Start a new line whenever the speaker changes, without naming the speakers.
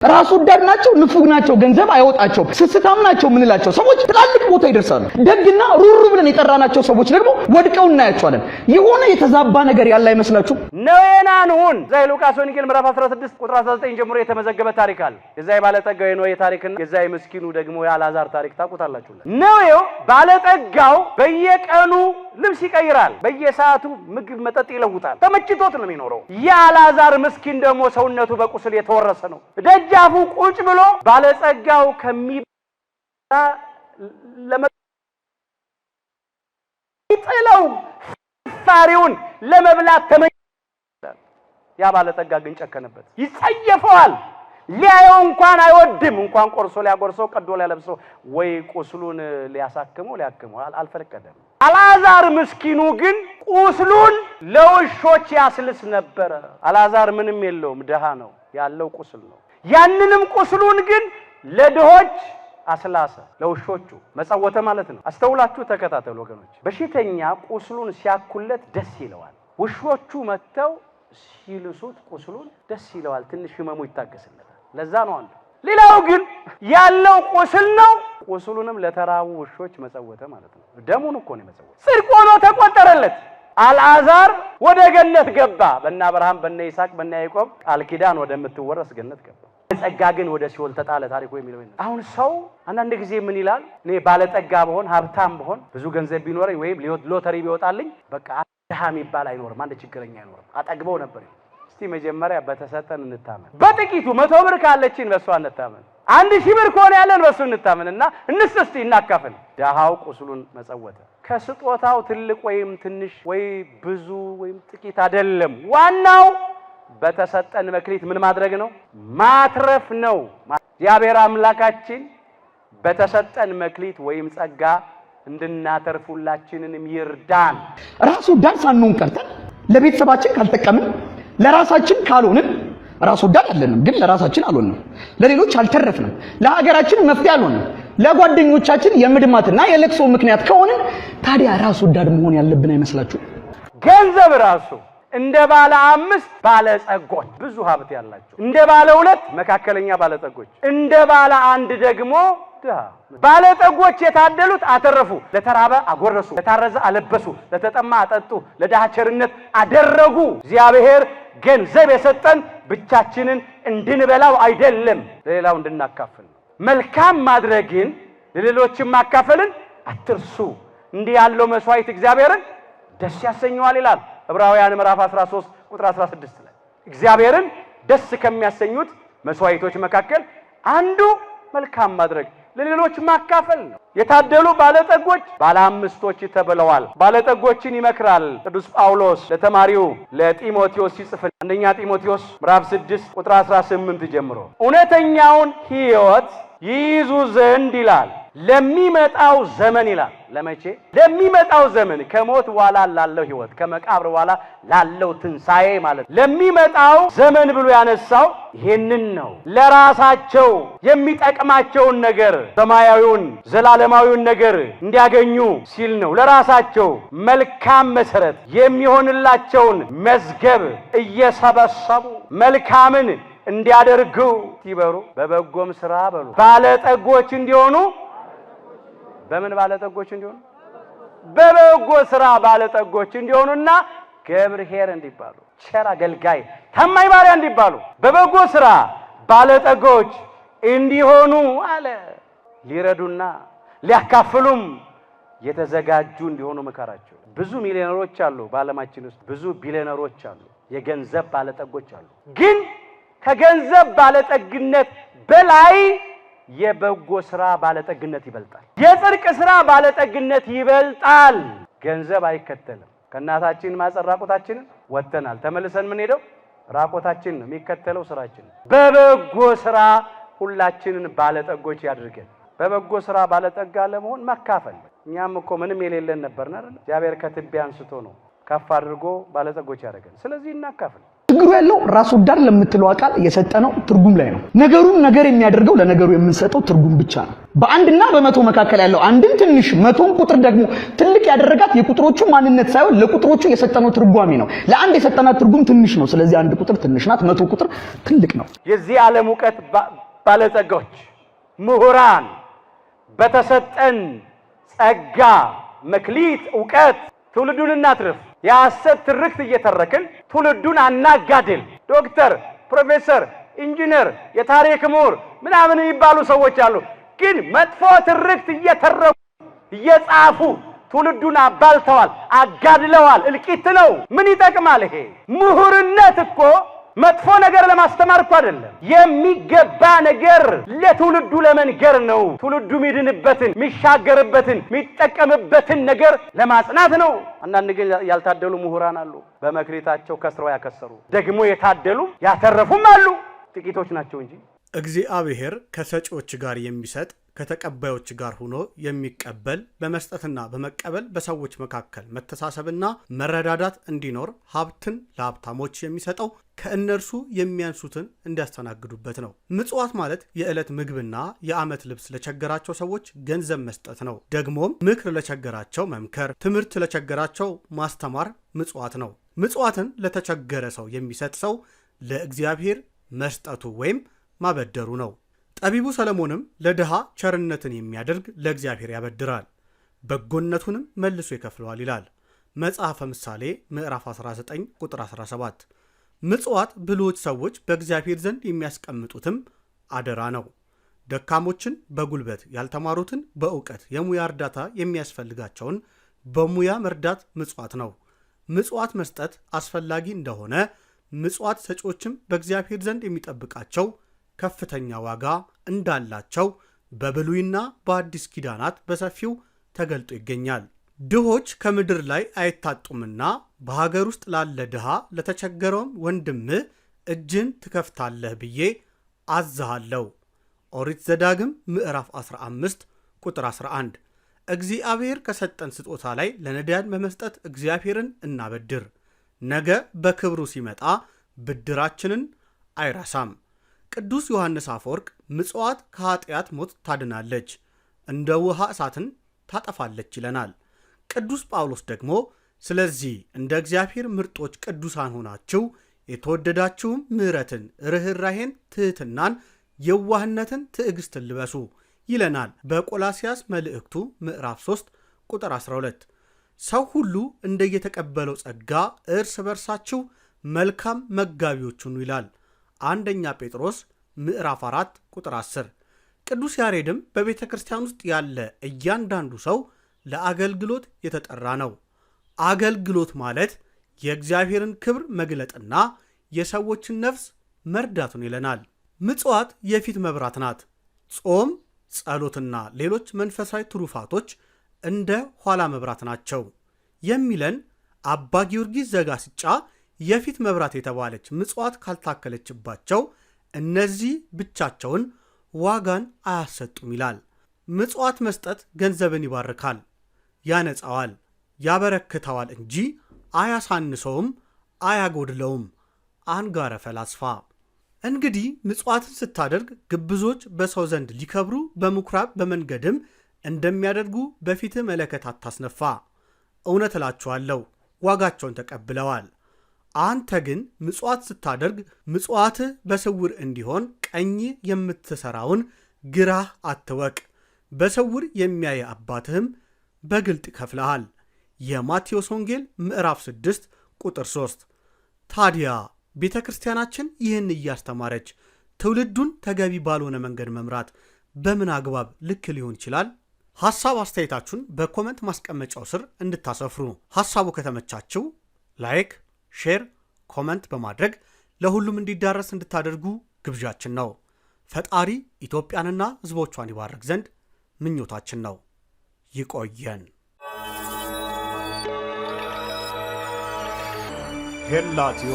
ራስ ወዳድ ናቸው ንፉግ ናቸው ገንዘብ አይወጣቸው ስስታም ናቸው ምንላቸው ሰዎች ትላልቅ ቦታ ይደርሳሉ ደግና ሩሩ ብለን የጠራናቸው ሰዎች ደግሞ ወድቀው እናያቸዋለን የሆነ የተዛባ ነገር ያለ አይመስላችሁ
ነዌናኑን ሉቃስ ወንጌል ምዕራፍ 16 ቁጥር 19 ጀምሮ የተመዘገበ ታሪክ አለ የዛይ ባለጠጋው የኖዌ ታሪክና የዛይ ምስኪኑ ደግሞ የአልዓዛር ታሪክ ታውቁታላችሁ ነዌው ባለጠጋው በየቀኑ ልብስ ይቀይራል በየሰዓቱ ምግብ መጠጥ ይለውጣል ተመችቶት ነው የሚኖረው የአልዓዛር ምስኪን ደግሞ ሰውነቱ በቁስል የተወረሰ ነው ደጃፉ ቁጭ ብሎ ባለጸጋው ከሚበላ ለመጥለው ፋሪውን ለመብላት ተመኝ ያ ባለጠጋ ግን ጨከነበት ይጸየፈዋል ሊያየው እንኳን አይወድም እንኳን ቆርሶ ሊያጎርሰው ቀዶ ሊያለብሰው ወይ ቁስሉን ሊያሳክመው ሊያክመው አልፈለቀደም አልዓዛር ምስኪኑ ግን ቁስሉን ለውሾች ያስልስ ነበር አልዓዛር ምንም የለውም ደሃ ነው ያለው ቁስል ነው ያንንም ቁስሉን ግን ለድሆች አስላሰ ለውሾቹ መጸወተ ማለት ነው አስተውላችሁ ተከታተሉ ወገኖች በሽተኛ ቁስሉን ሲያኩለት ደስ ይለዋል ውሾቹ መተው ሲልሱት ቁስሉን ደስ ይለዋል ትንሽ ህመሙ ይታገስለታል ለዛ ነው አንዱ ሌላው ግን ያለው ቁስል ነው ቁስሉንም ለተራቡ ውሾች መጸወተ ማለት ነው ደሙን እኮ ነው መጸወተ ጽድቅ ሆኖ ተቆጠረለት አልዓዛር ወደ ገነት ገባ በእነ አብርሃም በእነ ይስሐቅ በእነ ያዕቆብ ቃል ኪዳን ወደምትወረስ ገነት ገባ ጸጋ ግን ወደ ሲኦል ተጣለ ታሪኩ የሚለው አሁን ሰው አንዳንድ ጊዜ ምን ይላል እኔ ባለጠጋ በሆን ሀብታም በሆን ብዙ ገንዘብ ቢኖረኝ ወይም ሎተሪ ቢወጣልኝ በቃ ደሃ የሚባል አይኖርም አንድ ችግረኛ አይኖርም አጠግበው ነበር እስቲ መጀመሪያ በተሰጠን እንታመን በጥቂቱ 100 ብር ካለችን በሷ እንታመን 1000 ብር ከሆነ ያለን በሱ እንታመንና እንስስቲ እናካፈል ደሃው ቁስሉን መጸወተ ከስጦታው ትልቅ ወይም ትንሽ ወይ ብዙ ወይም ጥቂት አይደለም ዋናው በተሰጠን መክሊት ምን ማድረግ ነው ማትረፍ ነው እግዚአብሔር አምላካችን በተሰጠን መክሊት ወይም ጸጋ እንድናተርፉላችንንም ይርዳን
ራስ ወዳድ ሳንሆን ቀርተን ለቤተሰባችን ካልተጠቀምን ለራሳችን ካልሆንን ራስ ወዳድ አይደለንም ግን ለራሳችን አልሆንም ለሌሎች አልተረፍንም ለሀገራችን መፍትሄ አልሆንም ለጓደኞቻችን የምድማትና የለቅሶ ምክንያት ከሆነ ታዲያ ራስ ወዳድ መሆን ያለብን አይመስላችሁ
ገንዘብ ራሱ እንደ ባለ 5 ባለጸጎች ብዙ ሀብት ያላቸው እንደ ባለ 2 መካከለኛ ባለጸጎች እንደ ባለ 1 ደግሞ ባለጸጎች የታደሉት አተረፉ ለተራበ አጎረሱ ለታረዘ አለበሱ ለተጠማ አጠጡ ለድሃ ቸርነት አደረጉ እግዚአብሔር ገንዘብ የሰጠን ብቻችንን እንድንበላው አይደለም ለሌላው እንድናካፍል መልካም ማድረግን ለሌሎችም ማካፈልን አትርሱ እንዲህ ያለው መስዋዕት እግዚአብሔርን ደስ ያሰኘዋል ይላል ዕብራውያን ምዕራፍ 13 ቁጥር 16 ላይ እግዚአብሔርን ደስ ከሚያሰኙት መስዋዕቶች መካከል አንዱ መልካም ማድረግ ለሌሎች ማካፈል ነው የታደሉ ባለጠጎች ባለ 5ቶች ተብለዋል ባለጠጎችን ይመክራል ቅዱስ ጳውሎስ ለተማሪው ለጢሞቴዎስ ሲጽፍ አንደኛ ጢሞቴዎስ ምዕራፍ 6 ቁጥር 18 ጀምሮ እውነተኛውን ሕይወት ይይዙ ዘንድ ይላል ለሚመጣው ዘመን ይላል ለመቼ ለሚመጣው ዘመን ከሞት በኋላ ላለው ሕይወት ከመቃብር በኋላ ላለው ትንሳኤ ማለት ለሚመጣው ዘመን ብሎ ያነሳው ይሄንን ነው ለራሳቸው የሚጠቅማቸውን ነገር ሰማያዊውን ዘላለማዊውን ነገር እንዲያገኙ ሲል ነው ለራሳቸው መልካም መሰረት የሚሆንላቸውን መዝገብ እየሰበሰቡ መልካምን እንዲያደርጉ ይበሩ በበጎም ስራ በሉ ባለጠጎች እንዲሆኑ በምን ባለጠጎች እንዲሆኑ በበጎ ስራ ባለጠጎች እንዲሆኑና ገብርኄር እንዲባሉ ቸር አገልጋይ ታማኝ ባሪያ እንዲባሉ በበጎ ስራ ባለጠጎች እንዲሆኑ አለ ሊረዱና ሊያካፍሉም የተዘጋጁ እንዲሆኑ መከራቸው ብዙ ሚሊዮነሮች አሉ በዓለማችን ውስጥ ብዙ ቢሊዮነሮች አሉ የገንዘብ ባለጠጎች አሉ ግን ከገንዘብ ባለጠግነት በላይ የበጎ ስራ ባለጠግነት ይበልጣል የጽድቅ ስራ ባለጠግነት ይበልጣል ገንዘብ አይከተልም ከናታችን ማጸራቆታችንን ወተናል ተመልሰን ምን ሄደው ራቆታችን ነው የሚከተለው ስራችን በበጎ ስራ ሁላችንን ባለጠጎች ያድርገን በበጎ ስራ ባለጠጋ ለመሆን መካፈል እኛም እኮ ምንም የሌለን ነበርና አይደል እግዚአብሔር ከትቢያ አንስቶ ነው ከፍ አድርጎ ባለጠጎች ያደረገን ስለዚህ እናካፈል
ችግሩ ያለው ራስ ወዳድ ለምትለው ቃል የሰጠነው ትርጉም ላይ ነው። ነገሩን ነገር የሚያደርገው ለነገሩ የምንሰጠው ትርጉም ብቻ ነው። በአንድና በመቶ መካከል ያለው አንድን ትንሽ መቶን ቁጥር ደግሞ ትልቅ ያደረጋት የቁጥሮቹ ማንነት ሳይሆን ለቁጥሮቹ የሰጠነው ትርጓሜ ነው። ለአንድ የሰጠናት ትርጉም ትንሽ ነው። ስለዚህ አንድ ቁጥር ትንሽ ናት፣ መቶ ቁጥር ትልቅ ነው።
የዚህ ዓለም ዕውቀት ባለጸጋዎች ምሁራን በተሰጠን ጸጋ መክሊት ዕውቀት ትውልዱን እናትርፍ። የሐሰት ትርክት እየተረክን ትውልዱን አናጋድል። ዶክተር፣ ፕሮፌሰር፣ ኢንጂነር፣ የታሪክ ምሁር ምናምን የሚባሉ ሰዎች አሉ። ግን መጥፎ ትርክት እየተረኩ እየጻፉ ትውልዱን አባልተዋል፣ አጋድለዋል። እልቂት ነው። ምን ይጠቅማል ይሄ? ምሁርነት እኮ መጥፎ ነገር ለማስተማር እኮ አይደለም። የሚገባ ነገር ለትውልዱ ለመንገር ነው። ትውልዱ የሚድንበትን፣ የሚሻገርበትን፣ የሚጠቀምበትን ነገር ለማጽናት ነው። አንዳንድ ግን ያልታደሉ ምሁራን አሉ። በመክሊታቸው ከስረው ያከሰሩ፣ ደግሞ የታደሉ ያተረፉም አሉ። ጥቂቶች ናቸው እንጂ።
እግዚአብሔር ከሰጪዎች ጋር የሚሰጥ ከተቀባዮች ጋር ሆኖ የሚቀበል በመስጠትና በመቀበል በሰዎች መካከል መተሳሰብና መረዳዳት እንዲኖር ሀብትን ለሀብታሞች የሚሰጠው ከእነርሱ የሚያንሱትን እንዲያስተናግዱበት ነው። ምጽዋት ማለት የዕለት ምግብና የዓመት ልብስ ለቸገራቸው ሰዎች ገንዘብ መስጠት ነው። ደግሞም ምክር ለቸገራቸው መምከር፣ ትምህርት ለቸገራቸው ማስተማር ምጽዋት ነው። ምጽዋትን ለተቸገረ ሰው የሚሰጥ ሰው ለእግዚአብሔር መስጠቱ ወይም ማበደሩ ነው። ጠቢቡ ሰለሞንም ለድሃ ቸርነትን የሚያደርግ ለእግዚአብሔር ያበድራል፣ በጎነቱንም መልሶ ይከፍለዋል ይላል መጽሐፈ ምሳሌ ምዕራፍ 19 ቁጥር 17። ምጽዋት ብልሆች ሰዎች በእግዚአብሔር ዘንድ የሚያስቀምጡትም አደራ ነው። ደካሞችን በጉልበት ያልተማሩትን በእውቀት የሙያ እርዳታ የሚያስፈልጋቸውን በሙያ መርዳት ምጽዋት ነው። ምጽዋት መስጠት አስፈላጊ እንደሆነ ምጽዋት ሰጪዎችም በእግዚአብሔር ዘንድ የሚጠብቃቸው ከፍተኛ ዋጋ እንዳላቸው በብሉይና በአዲስ ኪዳናት በሰፊው ተገልጦ ይገኛል። ድሆች ከምድር ላይ አይታጡምና በሀገር ውስጥ ላለ ድሃ ለተቸገረውም ወንድምህ እጅን ትከፍታለህ ብዬ አዝሃለሁ። ኦሪት ዘዳግም ምዕራፍ 15 ቁጥር 11። እግዚአብሔር ከሰጠን ስጦታ ላይ ለነዳያን በመስጠት እግዚአብሔርን እናበድር። ነገ በክብሩ ሲመጣ ብድራችንን አይረሳም። ቅዱስ ዮሐንስ አፈወርቅ ምጽዋት ከኃጢአት ሞት ታድናለች፣ እንደ ውሃ እሳትን ታጠፋለች ይለናል። ቅዱስ ጳውሎስ ደግሞ ስለዚህ እንደ እግዚአብሔር ምርጦች ቅዱሳን ሆናችሁ የተወደዳችሁም ምሕረትን፣ ርኅራኄን፣ ትሕትናን፣ የዋህነትን፣ ትዕግስትን ልበሱ ይለናል በቆላስያስ መልእክቱ ምዕራፍ 3 ቁጥር 12። ሰው ሁሉ እንደየተቀበለው ጸጋ እርስ በርሳችሁ መልካም መጋቢዎች ሁኑ ይላል አንደኛ ጴጥሮስ ምዕራፍ 4 ቁጥር 10። ቅዱስ ያሬድም በቤተ ክርስቲያን ውስጥ ያለ እያንዳንዱ ሰው ለአገልግሎት የተጠራ ነው። አገልግሎት ማለት የእግዚአብሔርን ክብር መግለጥና የሰዎችን ነፍስ መርዳቱን ይለናል። ምጽዋት የፊት መብራት ናት። ጾም፣ ጸሎትና ሌሎች መንፈሳዊ ትሩፋቶች እንደ ኋላ መብራት ናቸው የሚለን አባ ጊዮርጊስ ዘጋስጫ የፊት መብራት የተባለች ምጽዋት ካልታከለችባቸው እነዚህ ብቻቸውን ዋጋን አያሰጡም ይላል። ምጽዋት መስጠት ገንዘብን ይባርካል፣ ያነጻዋል፣ ያበረክተዋል እንጂ አያሳንሰውም፣ አያጎድለውም። አንጋረ ፈላስፋ። እንግዲህ ምጽዋትን ስታደርግ ግብዞች በሰው ዘንድ ሊከብሩ በምኩራብ በመንገድም እንደሚያደርጉ በፊትህ መለከት አታስነፋ። እውነት እላችኋለሁ ዋጋቸውን ተቀብለዋል። አንተ ግን ምጽዋት ስታደርግ ምጽዋትህ በስውር እንዲሆን ቀኝ የምትሰራውን ግራህ አትወቅ፣ በስውር የሚያይ አባትህም በግልጥ ይከፍልሃል። የማቴዎስ ወንጌል ምዕራፍ 6 ቁጥር 3። ታዲያ ቤተ ክርስቲያናችን ይህን እያስተማረች ትውልዱን ተገቢ ባልሆነ መንገድ መምራት በምን አግባብ ልክ ሊሆን ይችላል? ሐሳብ አስተያየታችሁን በኮመንት ማስቀመጫው ስር እንድታሰፍሩ፣ ሐሳቡ ከተመቻችሁ ላይክ፣ ሼር፣ ኮመንት በማድረግ ለሁሉም እንዲዳረስ እንድታደርጉ ግብዣችን ነው። ፈጣሪ ኢትዮጵያንና ሕዝቦቿን ይባርክ ዘንድ ምኞታችን ነው። ይቆየን። ሄላትዮ